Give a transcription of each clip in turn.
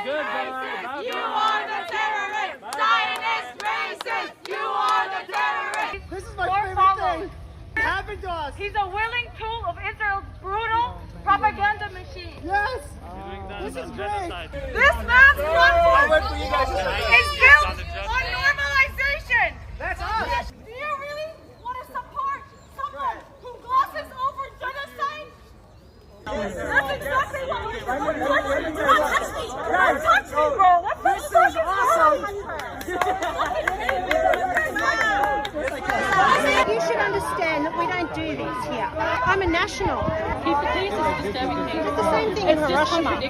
You are the terrorist! Zionist racist! You are the terrorist! This is my favorite thing happened to us. He's a willing tool of Israel's brutal propaganda machine. Yes. This is great. This man's platform wait for you guys to is built on normalization. That's us. Do you really want to support someone who glosses over genocide? That's exactly what we're doing. Don't touch me, bro. This is awesome. You should understand that we don't do this here. I'm a national. It's the same thing in Hiroshima.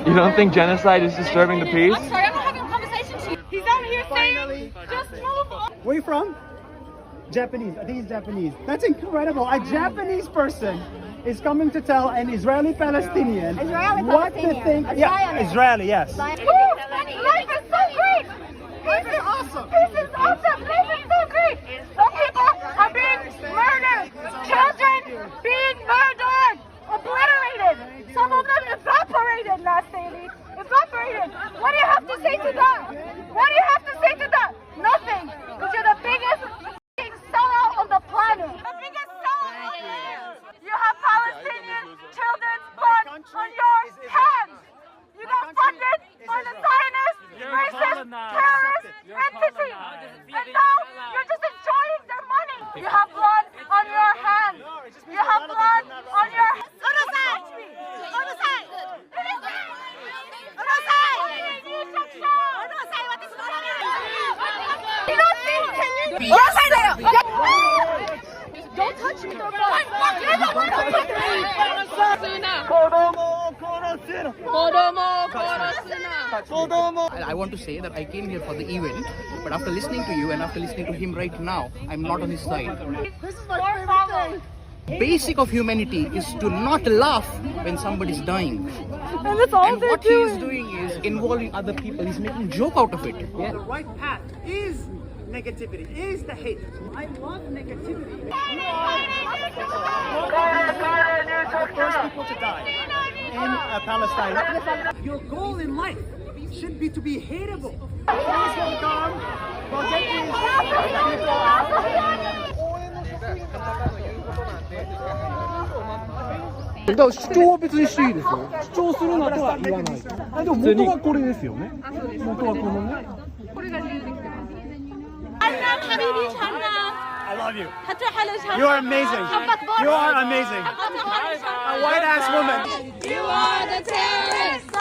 You don't think genocide is disturbing the peace? I'm sorry, I'm not having a conversation to you. He's out here saying, just move on. Where are you from? Japanese. I think he's Japanese. That's incredible. A Japanese person is coming to tell an Israeli Palestinian what to think. Yeah, Israeli, yes. Life is so great. This is awesome. This is awesome. This is so great. Some people are being murdered. Children being murdered. Obliterated. Some of them evaporated, last baby. Evaporated. What do you have to say to that? What do you have to say to that? Nothing. Because you're the biggest sellout on the planet. The biggest sellout on the planet. You have Palestinian children's blood on your hands. You got funded by the Zionist, racist, terrorist entity. And now you're just enjoying their money. You have blood on your hands. You have blood on your hands. Don't touch me. I want to say that I came here for the event, but after listening to you and after listening to him right now, I'm not on his side. This is my favorite thing. Basic of humanity is to not laugh when somebody's dying. And that's all And what he is doing is involving other people. He's making joke out of it. The right path is negativity, is the hate. I love negativity. First people to die in Palestine. Your goal in life should be to be hateable. Please welcomeだから主張は別にしていいですよ。主張するなとは言わない。でも元はこれですよね。元はこのね。I love you. You are amazing. You are amazing. A white ass woman. You are the terrorist!